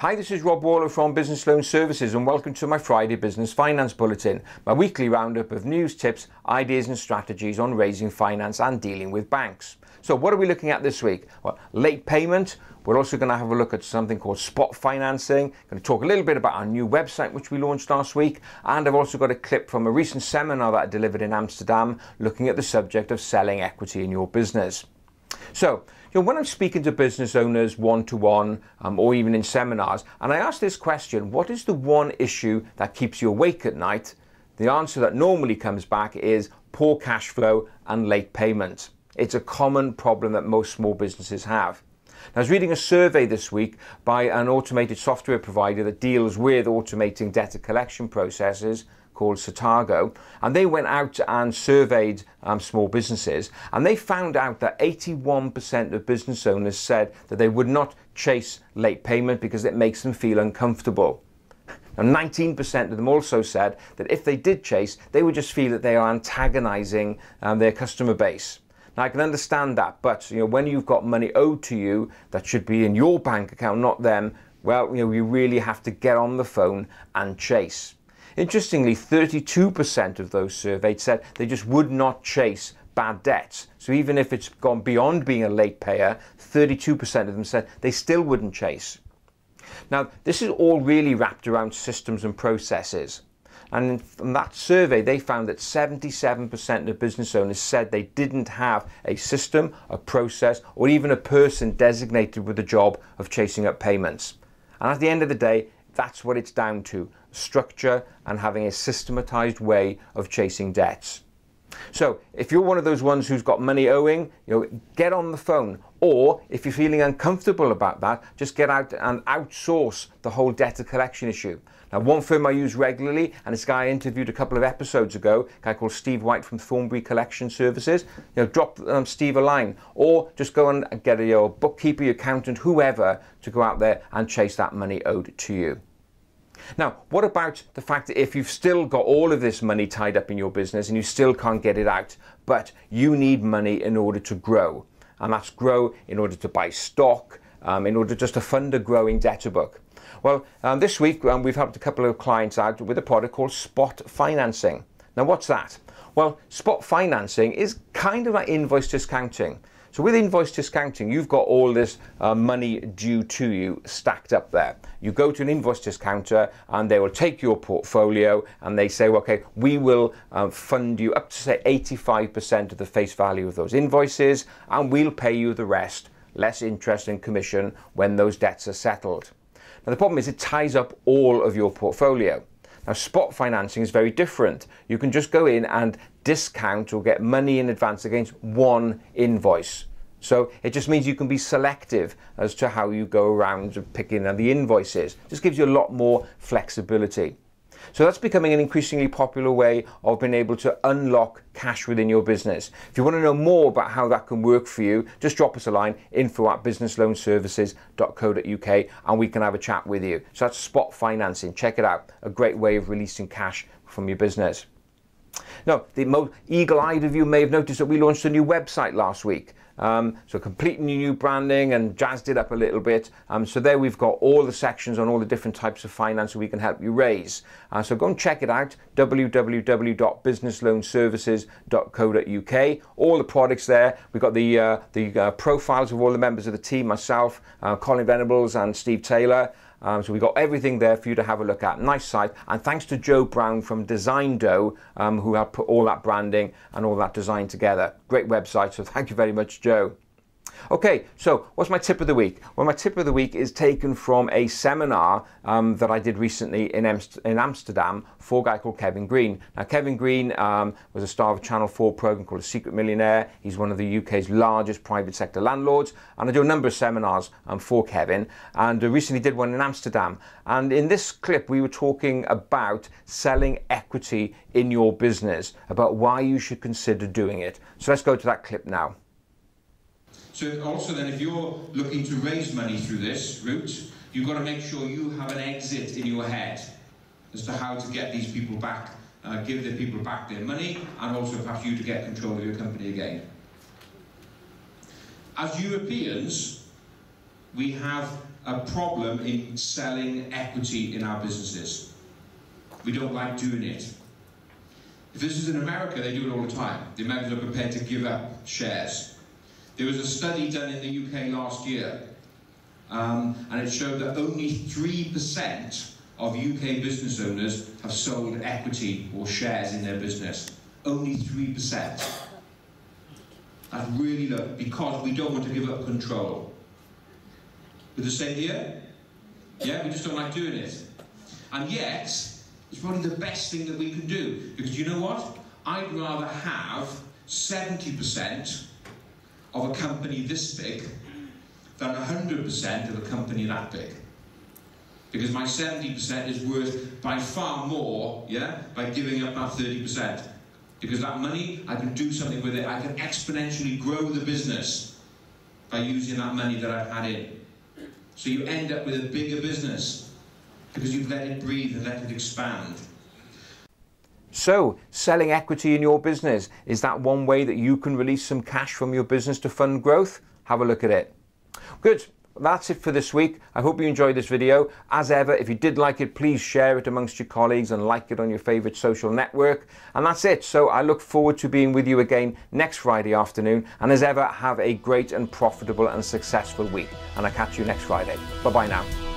Hi, this is Rob Warlow from Business Loan Services and welcome to my Friday Business Finance Bulletin, my weekly roundup of news, tips, ideas and strategies on raising finance and dealing with banks. So what are we looking at this week? Well, late payment. We're also going to have a look at something called spot financing. Going to talk a little bit about our new website, which we launched last week. And I've also got a clip from a recent seminar that I delivered in Amsterdam, looking at the subject of selling equity in your business. So, when I'm speaking to business owners one-to-one or even in seminars, and I ask this question, what is the one issue that keeps you awake at night? The answer that normally comes back is poor cash flow and late payment. It's a common problem that most small businesses have. I was reading a survey this week by an automated software provider that deals with automating debtor collection processes called Satago, and they went out and surveyed small businesses, and they found out that 81% of business owners said that they would not chase late payment because it makes them feel uncomfortable. Now, 19% of them also said that if they did chase, they would just feel that they are antagonizing their customer base. Now, I can understand that, but when you've got money owed to you that should be in your bank account, not them, well, you really have to get on the phone and chase. Interestingly, 32% of those surveyed said they just would not chase bad debts. So even if it's gone beyond being a late payer, 32% of them said they still wouldn't chase. Now, this is all really wrapped around systems and processes. And from that survey, they found that 77% of business owners said they didn't have a system, a process, or even a person designated with the job of chasing up payments. And at the end of the day, that's what it's down to, structure and having a systematized way of chasing debts. So if you're one of those ones who's got money owing, get on the phone. Or if you're feeling uncomfortable about that, just get out and outsource the whole debtor collection issue. Now, one firm I use regularly, and this guy I interviewed a couple of episodes ago, a guy called Steve White from Thornbury Collection Services, drop Steve a line, or just go and get your bookkeeper, your accountant, whoever, to go out there and chase that money owed to you. Now, what about the fact that if you've still got all of this money tied up in your business and you still can't get it out, but you need money in order to grow, and that's grow in order to buy stock, in order just to fund a growing debtor book? Well, this week we've helped a couple of clients out with a product called spot financing. Now, what's that? Well, spot financing is kind of like invoice discounting. So with invoice discounting, you've got all this money due to you stacked up there. You go to an invoice discounter and they will take your portfolio and they say, well, okay, we will fund you up to say 85% of the face value of those invoices, and we'll pay you the rest, less interest and commission, when those debts are settled. Now, the problem is it ties up all of your portfolio. Now, spot financing is very different. You can just go in and discount or get money in advance against one invoice. So it just means you can be selective as to how you go around picking the invoices. Just gives you a lot more flexibility. So that's becoming an increasingly popular way of being able to unlock cash within your business. If you want to know more about how that can work for you, just drop us a line, info@businessloanservices.co.uk, and we can have a chat with you. So that's spot financing. Check it out. A great way of releasing cash from your business. Now, the most eagle-eyed of you may have noticed that we launched a new website last week. So completely new branding and jazzed it up a little bit. So there we've got all the sections on all the different types of finance we can help you raise. So go and check it out, www.businessloanservices.co.uk. All the products there. We've got the profiles of all the members of the team, myself, Colin Venables and Steve Taylor. So we've got everything there for you to have a look at. Nice site. And thanks to Joe Brown from Design Dough, who helped put all that branding and all that design together. Great website. So thank you very much, Joe. Okay, so what's my tip of the week? Well, my tip of the week is taken from a seminar that I did recently in Amsterdam for a guy called Kevin Green. Now, Kevin Green was a star of a Channel 4 program called The Secret Millionaire. He's one of the UK's largest private sector landlords, and I do a number of seminars for Kevin, and recently did one in Amsterdam. And in this clip, we were talking about selling equity in your business, about why you should consider doing it. So let's go to that clip now. So also then, if you're looking to raise money through this route, you've got to make sure you have an exit in your head as to how to get these people back, give the people back their money, and also perhaps you to get control of your company again. As Europeans, we have a problem in selling equity in our businesses. We don't like doing it. If this is in America, they do it all the time. The Americans are prepared to give up shares. There was a study done in the UK last year, and it showed that only 3% of UK business owners have sold equity or shares in their business. Only 3%. That's really low, because we don't want to give up control. With the same here? Yeah, we just don't like doing it. And yet, it's probably the best thing that we can do. Because you know what? I'd rather have 70% of a company this big than 100% of a company that big. Because my 70% is worth by far more, yeah, by giving up that 30%. Because that money, I can do something with it. I can exponentially grow the business by using that money that I've had in. So you end up with a bigger business because you've let it breathe and let it expand. So, selling equity in your business, is that one way that you can release some cash from your business to fund growth? Have a look at it. Good. That's it for this week. I hope you enjoyed this video. As ever, if you did like it, please share it amongst your colleagues and like it on your favorite social network. And that's it. So I look forward to being with you again next Friday afternoon. And as ever, have a great and profitable and successful week. And I'll catch you next Friday. Bye-bye now.